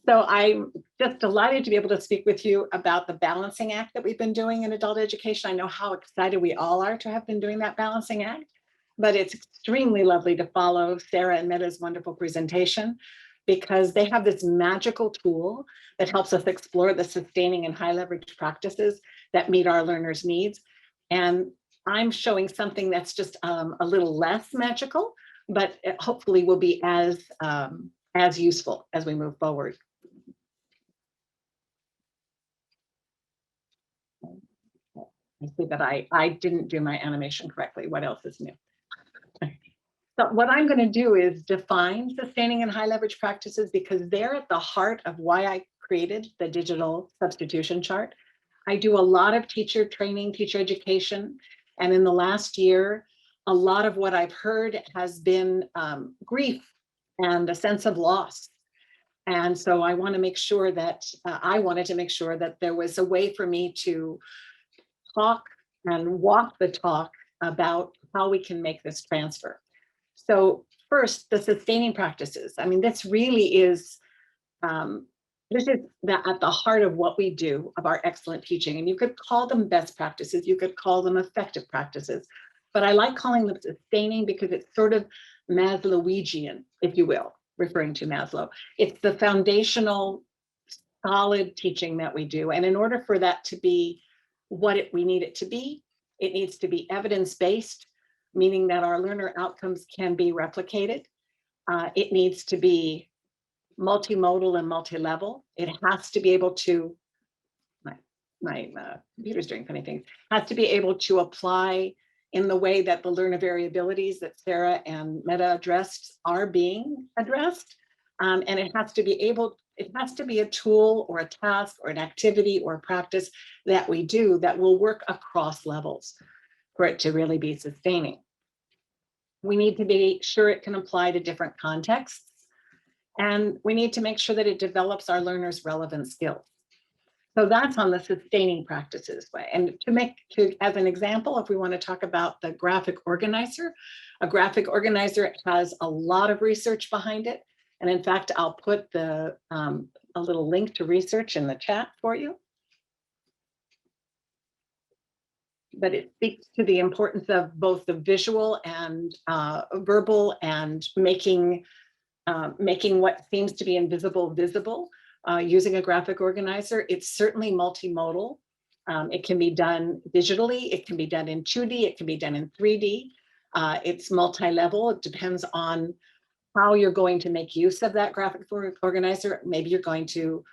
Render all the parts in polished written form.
So I'm just delighted to be able to speak with you about the balancing act that we've been doing in adult education. I know how excited we all are to have been doing that balancing act, but it's extremely lovely to follow Sarah and Meta's wonderful presentation because they have this magical tool that helps us explore the sustaining and high leverage practices that meet our learners' needs. And I'm showing something that's just a little less magical, but it hopefully will be as useful as we move forward. I see that I didn't do my animation correctly. What else is new? So what I'm going to do is define sustaining and high leverage practices because they're at the heart of why I created the digital substitution chart. I do a lot of teacher training, teacher education, and in the last year, a lot of what I've heard has been grief and a sense of loss. And so I want to make sure that I wanted to make sure that there was a way for me to talk and walk the talk about how we can make this transfer. So first, the sustaining practices. I mean, this really is, this is at the heart of what we do, of our excellent teaching. And you could call them best practices, you could call them effective practices, but I like calling them sustaining because it's sort of Maslowian, if you will, referring to Maslow. It's the foundational, solid teaching that we do. And in order for that to be what we need it to be, it needs to be evidence-based, meaning that our learner outcomes can be replicated. It needs to be multimodal and multi-level. It has to be able to, my computer's doing funny things, has to be able to apply in the way that the learner variabilities that Sarah and Meta addressed are being addressed. And it has to be able, it has to be a tool or a task or an activity or a practice that we do that will work across levels for it to really be sustaining. We need to be sure it can apply to different contexts, and we need to make sure that it develops our learners' relevant skills. So that's on the sustaining practices way. And as an example, if we want to talk about the graphic organizer, a graphic organizer has a lot of research behind it. And in fact, I'll put a little link to research in the chat for you. But it speaks to the importance of both the visual and verbal and making what seems to be invisible visible using a graphic organizer. It's certainly multimodal. It can be done digitally. It can be done in 2D. It can be done in 3D. It's multi-level. It depends on how you're going to make use of that graphic organizer. Maybe you're going to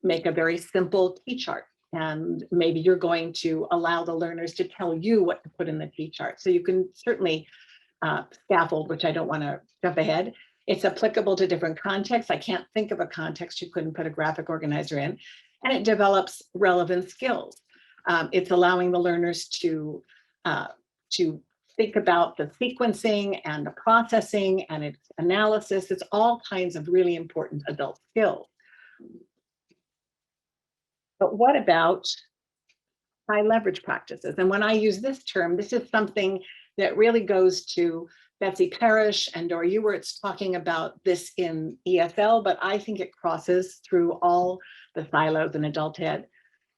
make a very simple T-chart, and maybe you're going to allow the learners to tell you what to put in the T-chart. So you can certainly scaffold, which I don't want to jump ahead. It's applicable to different contexts. I can't think of a context you couldn't put a graphic organizer in, and it develops relevant skills. It's allowing the learners to think about the sequencing and the processing and its analysis. It's all kinds of really important adult skills. But what about high leverage practices? And when I use this term, this is something that really goes to Betsy Parrish and Dora Ewert's talking about this in ESL, but I think it crosses through all the silos in adult ed.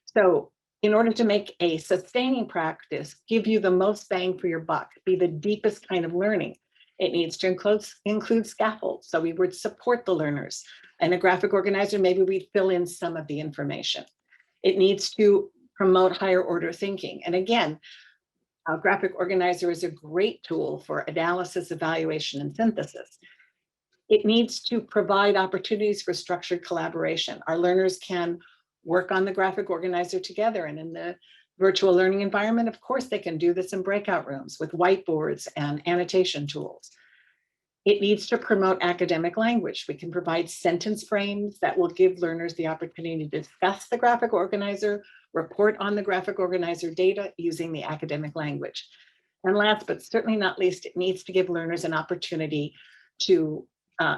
So in order to make a sustaining practice give you the most bang for your buck, be the deepest kind of learning, it needs to include scaffolds. So we would support the learners. And a graphic organizer, maybe we'd fill in some of the information. It needs to promote higher order thinking. And again, a graphic organizer is a great tool for analysis, evaluation, and synthesis. It needs to provide opportunities for structured collaboration. Our learners can work on the graphic organizer together, and in the virtual learning environment, of course, they can do this in breakout rooms with whiteboards and annotation tools. It needs to promote academic language. We can provide sentence frames that will give learners the opportunity to discuss the graphic organizer, report on the graphic organizer data using the academic language. And last, but certainly not least, it needs to give learners an opportunity to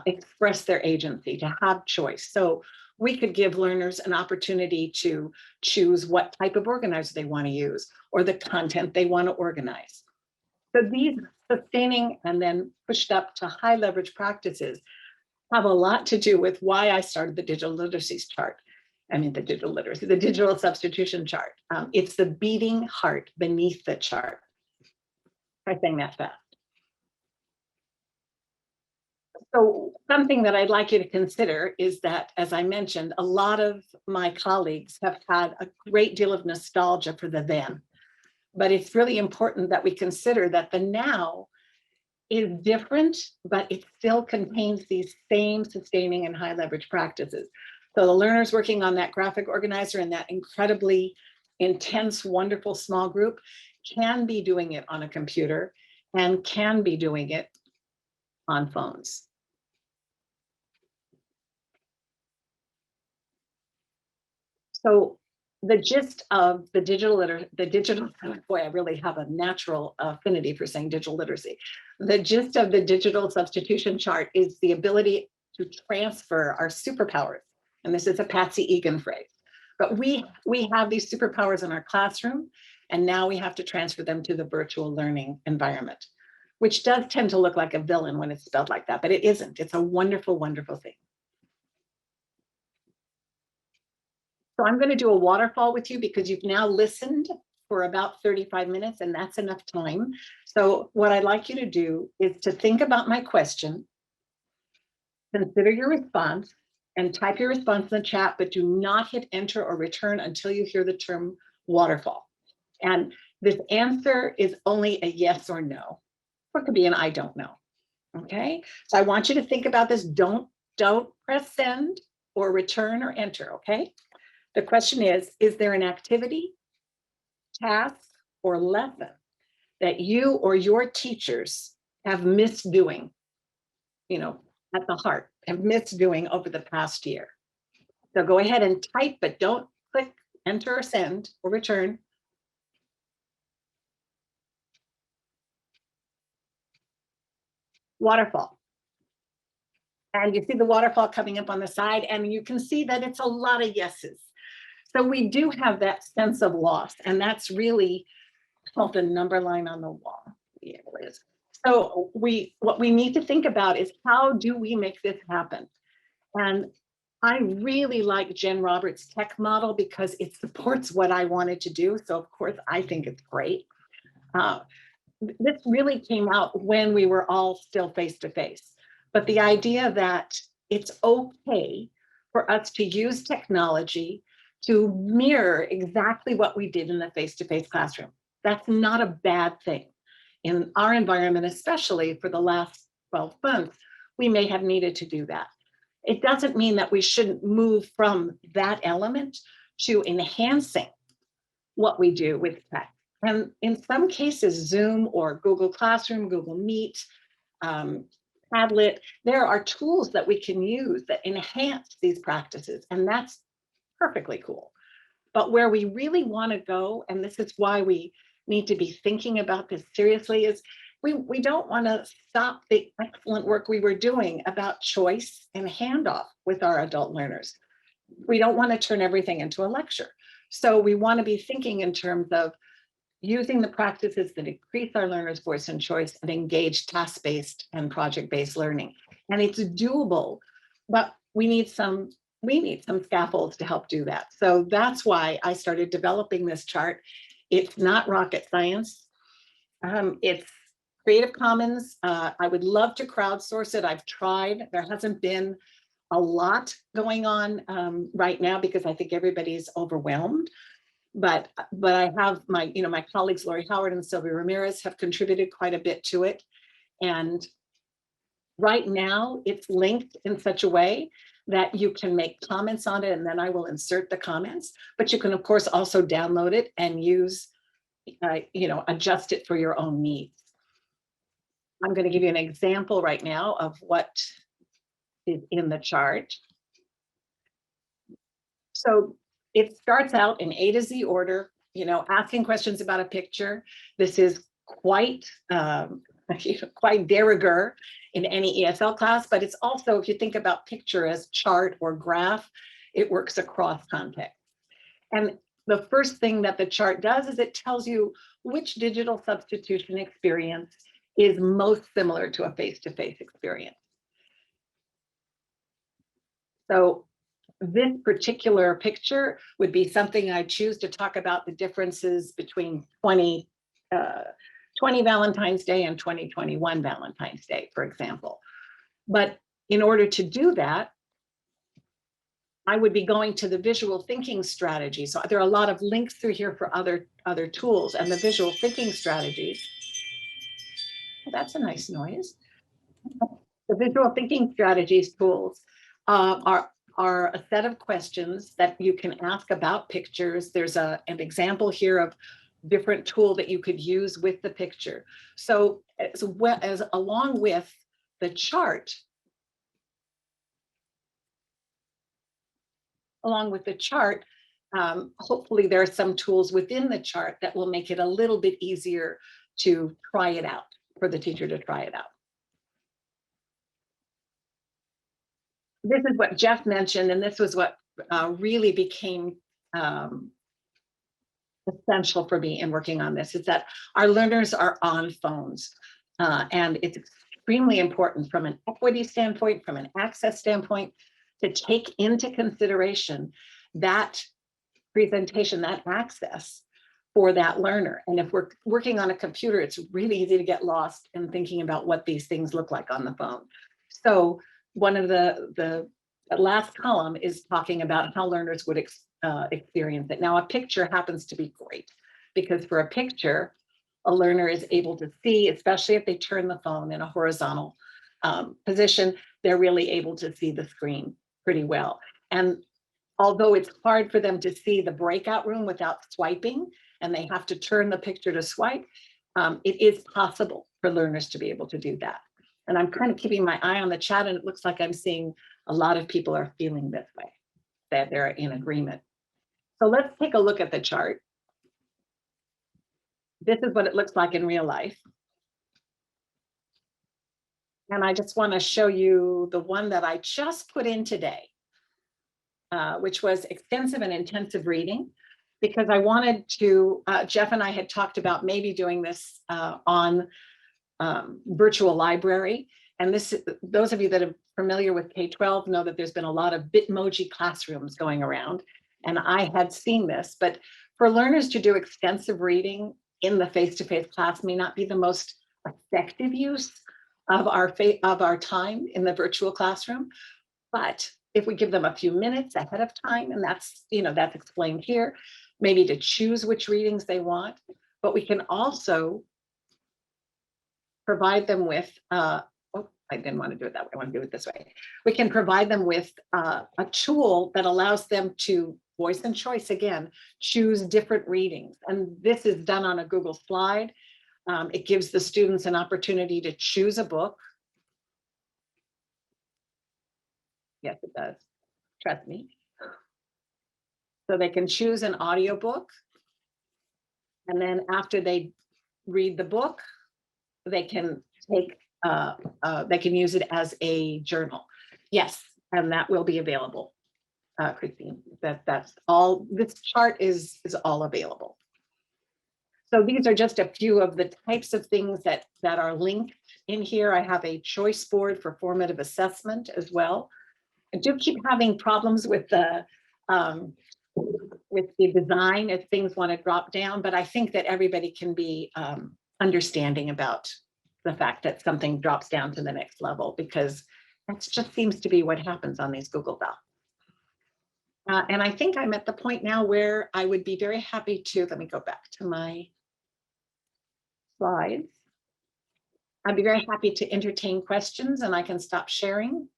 express their agency, to have choice. So we could give learners an opportunity to choose what type of organizer they want to use or the content they want to organize. So these sustaining and then pushed up to high leverage practices have a lot to do with why I started the digital literacy chart. I mean, the digital substitution chart. It's the beating heart beneath the chart. I'm saying that fast. So something that I'd like you to consider is that, as I mentioned, a lot of my colleagues have had a great deal of nostalgia for the then, but it's really important that we consider that the now is different, but it still contains these same sustaining and high leverage practices. So the learners working on that graphic organizer and that incredibly intense, wonderful small group can be doing it on a computer and can be doing it on phones. So the gist of the boy, I really have a natural affinity for saying digital literacy. The gist of the digital substitution chart is the ability to transfer our superpowers. And this is a Patsy Egan phrase. But we have these superpowers in our classroom, and now we have to transfer them to the virtual learning environment, which does tend to look like a villain when it's spelled like that, but it isn't. It's a wonderful, wonderful thing. So I'm going to do a waterfall with you because you've now listened for about 35 minutes, and that's enough time. So what I'd like you to do is to think about my question, consider your response, and type your response in the chat, but do not hit enter or return until you hear the term waterfall. And this answer is only a yes or no, or it could be an I don't know. Okay, so I want you to think about this. Don't press send or return or enter. Okay. The question is there an activity, task, or lesson that you or your teachers have missed doing, at the heart, have missed doing over the past year? So go ahead and type, but don't click enter or send or return. Waterfall. And you see the waterfall coming up on the side, and you can see that it's a lot of yeses. So we do have that sense of loss, and that's really called the number line on the wall. Yeah, it is. So what we need to think about is, how do we make this happen? And I really like Jen Roberts' tech model because it supports what I wanted to do. So of course, I think it's great. This really came out when we were all still face-to-face. But the idea that it's okay for us to use technology to mirror exactly what we did in the face-to-face classroom. That's not a bad thing. In our environment, especially for the last 12 months, we may have needed to do that. It doesn't mean that we shouldn't move from that element to enhancing what we do with tech. And in some cases, Zoom or Google Classroom, Google Meet, Padlet, there are tools that we can use that enhance these practices, and that's perfectly cool. But where we really want to go, and this is why we need to be thinking about this seriously, is we don't want to stop the excellent work we were doing about choice and handoff with our adult learners. We don't want to turn everything into a lecture. So we want to be thinking in terms of using the practices that increase our learners' voice and choice and engage task-based and project-based learning. And it's doable, but we need some scaffolds to help do that. So that's why I started developing this chart. It's not rocket science. It's Creative Commons. I would love to crowdsource it. I've tried. There hasn't been a lot going on right now because I think everybody's overwhelmed. But I have my colleagues, Lori Howard and Sylvia Ramirez, have contributed quite a bit to it. And right now it's linked in such a way that you can make comments on it, and then I will insert the comments. But you can, of course, also download it and use, adjust it for your own needs. I'm going to give you an example right now of what is in the chart. So it starts out in A to Z order, asking questions about a picture. This is quite de rigueur in any ESL class, but it's also, if you think about picture as chart or graph, it works across context. And the first thing that the chart does is it tells you which digital substitution experience is most similar to a face-to-face experience. So this particular picture would be something I choose to talk about the differences between 20 Valentine's Day and 2021 Valentine's Day, for example. But in order to do that, I would be going to the visual thinking strategy. So there are a lot of links through here for other tools, and the visual thinking strategies. Well, that's a nice noise. The visual thinking strategies tools are a set of questions that you can ask about pictures. There's an example here of different tool that you could use with the picture. So as along with the chart, hopefully there are some tools within the chart that will make it a little bit easier to try it out, for the teacher to try it out. This is what Jeff mentioned, and this was what really became essential for me in working on this, is that our learners are on phones. And it's extremely important from an equity standpoint, from an access standpoint, to take into consideration that presentation, that access for that learner. And if we're working on a computer, it's really easy to get lost in thinking about what these things look like on the phone. So one of the last column is talking about how learners would experience it. Now, a picture happens to be great, because for a picture, a learner is able to see, especially if they turn the phone in a horizontal position, they're really able to see the screen pretty well. And although it's hard for them to see the breakout room without swiping, and they have to turn the picture to swipe, it is possible for learners to be able to do that. And I'm kind of keeping my eye on the chat, and it looks like I'm seeing a lot of people are feeling this way, that they're in agreement. So let's take a look at the chart. This is what it looks like in real life. And I just want to show you the one that I just put in today, which was extensive and intensive reading, because I wanted to, Jeff and I had talked about maybe doing this on virtual library. And those of you that are familiar with K-12 know that there's been a lot of Bitmoji classrooms going around. And I had seen this, but for learners to do extensive reading in the face-to-face class may not be the most effective use of our time in the virtual classroom. But if we give them a few minutes ahead of time, and that's explained here, maybe to choose which readings they want, but we can also provide them with, I didn't want to do it that way, I want to do it this way. We can provide them with a tool that allows them to voice and choice, again, choose different readings. And this is done on a Google slide. It gives the students an opportunity to choose a book. Yes, it does, trust me. So they can choose an audiobook. And then after they read the book, they can take, they can use it as a journal. Yes, and that will be available, Christine. That's all. This chart is all available. So these are just a few of the types of things that are linked in here. I have a choice board for formative assessment as well. I do keep having problems with the design if things want to drop down, but I think that everybody can be understanding about the fact that something drops down to the next level, because that just seems to be what happens on these Google Docs. And I think I'm at the point now where I would be very happy to, let me go back to my slides. I'd be very happy to entertain questions, and I can stop sharing